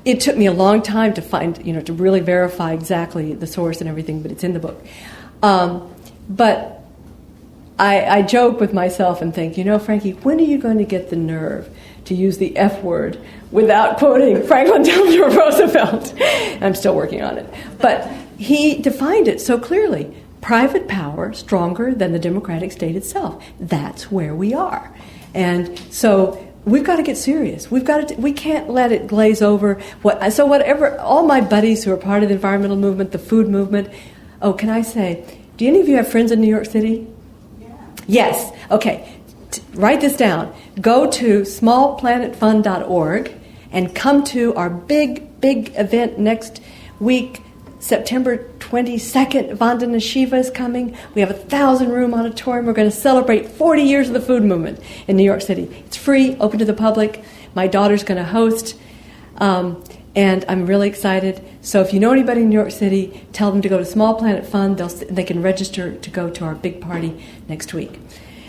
S1: It took me a long time to find, to really verify exactly the source and everything, but it's in the book. But I joke with myself and think, Frankie, when are you going to get the nerve to use the F word without quoting Franklin Delano Roosevelt? I'm still working on it. But he defined it so clearly. Private power stronger than the democratic state itself. That's where we are. And so we've got to get serious. We can't let it glaze over. Whatever, all my buddies who are part of the environmental movement, the food movement, can I say, do any of you have friends in New York City?
S3: Yeah.
S1: Yes. Okay. Write this down. Go to smallplanetfund.org and come to our big event next week, September 22nd. Vandana Shiva is coming. We have a 1,000-room auditorium. We're going to celebrate 40 years of the food movement in New York City. It's free, open to the public. My daughter's going to host, and I'm really excited. So if you know anybody in New York City, tell them to go to Small Planet Fund. They can register to go to our big party next week.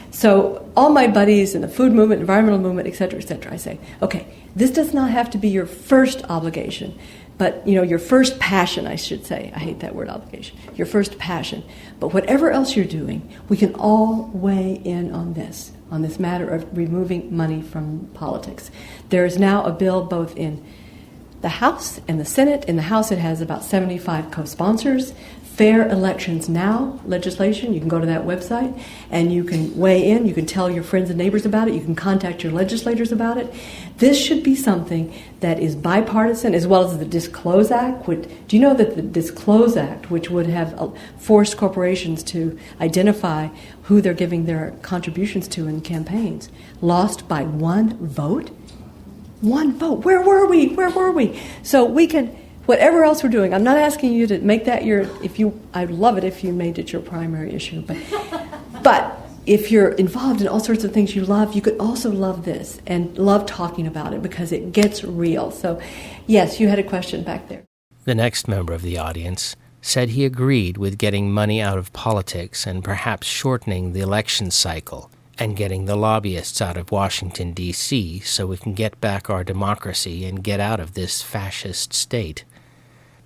S1: So all my buddies in the food movement, environmental movement, et cetera, I say, okay, this does not have to be your first obligation, but, your first passion, I should say. I hate that word, obligation. Your first passion. But whatever else you're doing, we can all weigh in on this matter of removing money from politics. There is now a bill both in the House and the Senate. In the House, it has about 75 co-sponsors. Fair Elections Now legislation. You can go to that website and you can weigh in. You can tell your friends and neighbors about it. You can contact your legislators about it. This should be something that is bipartisan, as well as the Disclose Act. Do you know that the Disclose Act, which would have forced corporations to identify who they're giving their contributions to in campaigns, lost by one vote? One vote. Where were we? So we can... Whatever else we're doing, I'm not asking you to make that I'd love it if you made it your primary issue, but if you're involved in all sorts of things you love, you could also love this and love talking about it because it gets real. So, yes, you had a question back there.
S2: The next member of the audience said he agreed with getting money out of politics and perhaps shortening the election cycle and getting the lobbyists out of Washington, D.C. so we can get back our democracy and get out of this fascist state.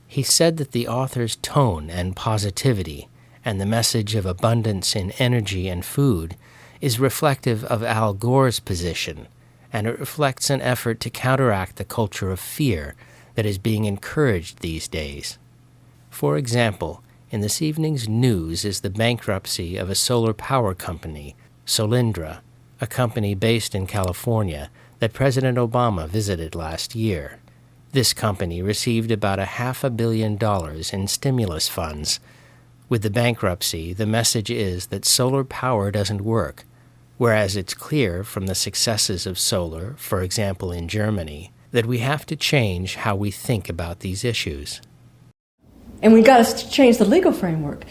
S2: He said that the author's tone and positivity and the message of abundance in energy and food is reflective of Al Gore's position, and it reflects an effort to counteract the culture of fear that is being encouraged these days. For example, in this evening's news is the bankruptcy of a solar power company, Solindra, a company based in California that President Obama visited last year. This company received about $500 million in stimulus funds. With the bankruptcy, the message is that solar power doesn't work, whereas it's clear from the successes of solar, for example in Germany, that we have to change how we think about these issues.
S1: And we've got to change the legal framework.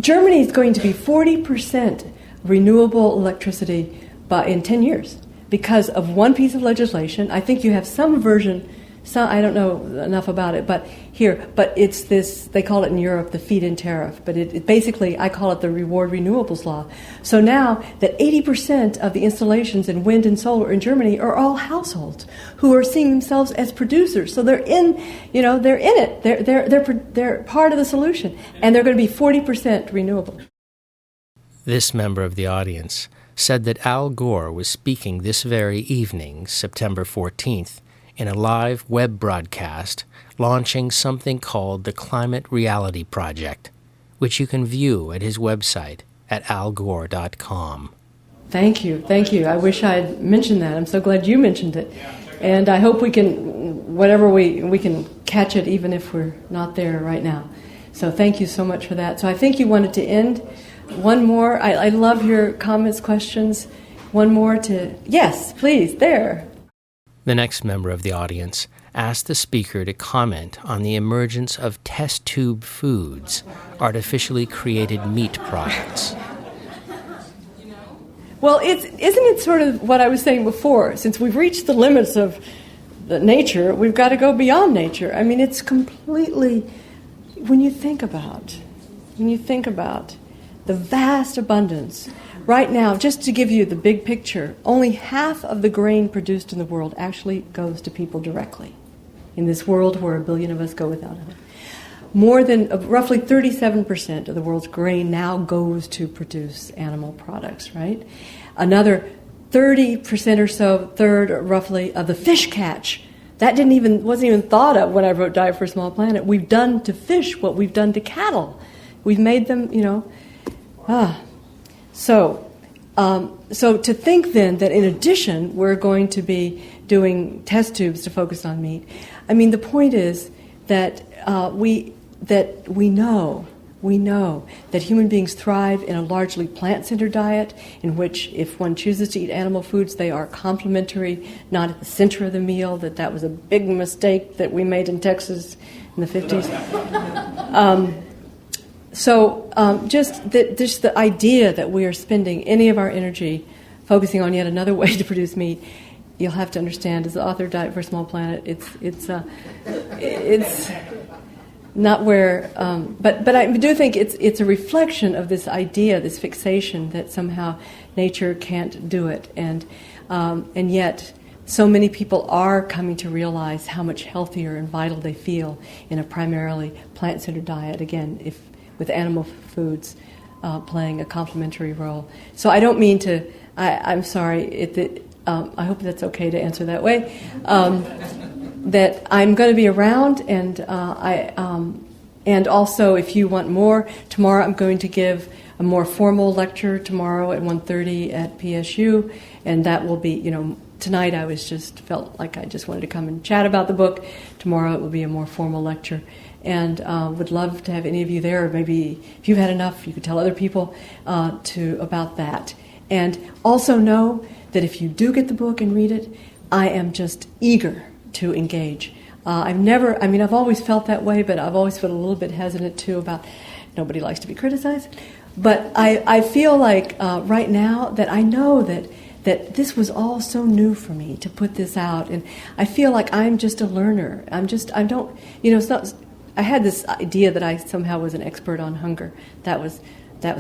S1: Germany is going to be 40% renewable electricity in 10 years because of one piece of legislation. I think you have some version... I don't know enough about it, but it's this, they call it in Europe the feed-in tariff, but it basically, I call it the reward renewables law. So now that 80% of the installations in wind and solar in Germany are all households who are seeing themselves as producers. So they're in it. They're part of the solution, and they're going to be 40% renewable.
S2: This member of the audience said that Al Gore was speaking this very evening, September 14th, in a live web broadcast launching something called the Climate Reality Project, which you can view at his website at algore.com.
S1: Thank you, thank you. I wish I had mentioned that. I'm so glad you mentioned it. And I hope we can, whatever we can catch it even if we're not there right now. So thank you so much for that. So I think you wanted to end. One more. I love your comments, questions. One more to... Yes, please, there.
S2: The next member of the audience asked the speaker to comment on the emergence of test tube foods, artificially created meat products.
S1: Well, isn't it sort of what I was saying before? Since we've reached the limits of the nature, we've got to go beyond nature. I mean, it's completely... When you think about the vast abundance, right now, just to give you the big picture, only half of the grain produced in the world actually goes to people directly. In this world where 1 billion of us go without it. More than, roughly 37% of the world's grain now goes to produce animal products, right? Another 30% or so, third roughly, of the fish catch. That wasn't even thought of when I wrote Diet for a Small Planet. We've done to fish what we've done to cattle. We've made them, So to think then that in addition we're going to be doing test tubes to focus on meat. I mean, the point is that we know that human beings thrive in a largely plant-centered diet in which if one chooses to eat animal foods, they are complementary, not at the center of the meal, that was a big mistake that we made in Texas in the 50s. Just the idea that we are spending any of our energy focusing on yet another way to produce meat, you'll have to understand, as the author of Diet for a Small Planet, it's not where, but I do think it's a reflection of this idea, this fixation that somehow nature can't do it, and yet so many people are coming to realize how much healthier and vital they feel in a primarily plant-centered diet. Again, with animal foods playing a complementary role. So I don't mean to. I'm sorry. I hope that's okay to answer that way. That I'm going to be around, and and also if you want more, tomorrow I'm going to give a more formal lecture tomorrow at 1:30 at PSU, and that will be, tonight I felt like I just wanted to come and chat about the book. Tomorrow it will be a more formal lecture, and would love to have any of you there. Or maybe if you've had enough, you could tell other people about that. And also know that if you do get the book and read it, I am just eager to engage. I've always felt that way, but I've always felt a little bit hesitant too about nobody likes to be criticized. But I feel like right now that I know that this was all so new for me to put this out, and I feel like I'm just a learner. It's not. I had this idea that I somehow was an expert on hunger. That was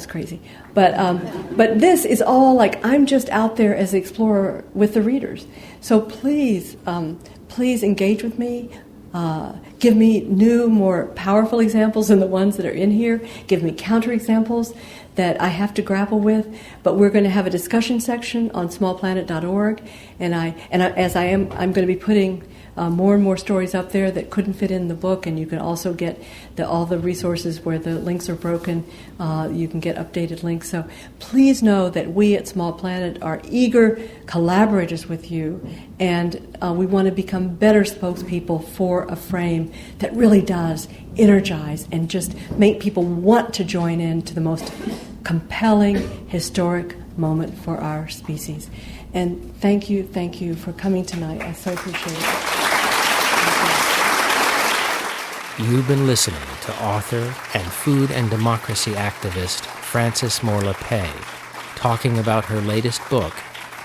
S1: crazy. But this is all like I'm just out there as an explorer with the readers. So please engage with me. Give me new, more powerful examples than the ones that are in here. Give me counterexamples that I have to grapple with. But we're going to have a discussion section on smallplanet.org, and I'm going to be putting more and more stories up there that couldn't fit in the book, and you can also get all the resources where the links are broken. You can get updated links. So please know that we at Small Planet are eager collaborators with you, and we want to become better spokespeople for a frame that really does energize and just make people want to join in to the most compelling, historic moment for our species. And thank you for coming tonight. I so appreciate it.
S2: You've been listening to author and food and democracy activist Frances Moore Lappé talking about her latest book,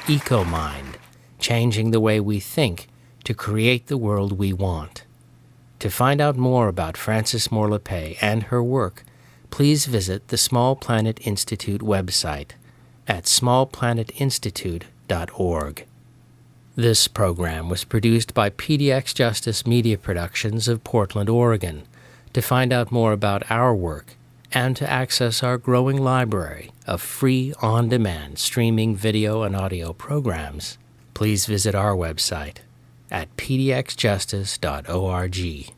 S2: EcoMind, Changing the Way We Think to Create the World We Want. To find out more about Frances Moore Lappé and her work, please visit the Small Planet Institute website at smallplanetinstitute.org. This program was produced by PDX Justice Media Productions of Portland, Oregon. To find out more about our work, and to access our growing library of free on-demand streaming video and audio programs, please visit our website at pdxjustice.org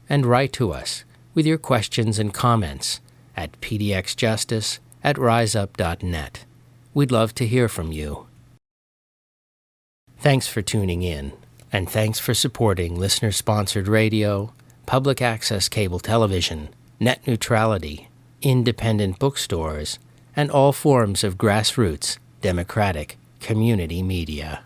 S2: and write to us with your questions and comments at pdxjustice@riseup.net. We'd love to hear from you. Thanks for tuning in, and thanks for supporting listener-sponsored radio, public access cable television, net neutrality, independent bookstores, and all forms of grassroots, democratic, community media.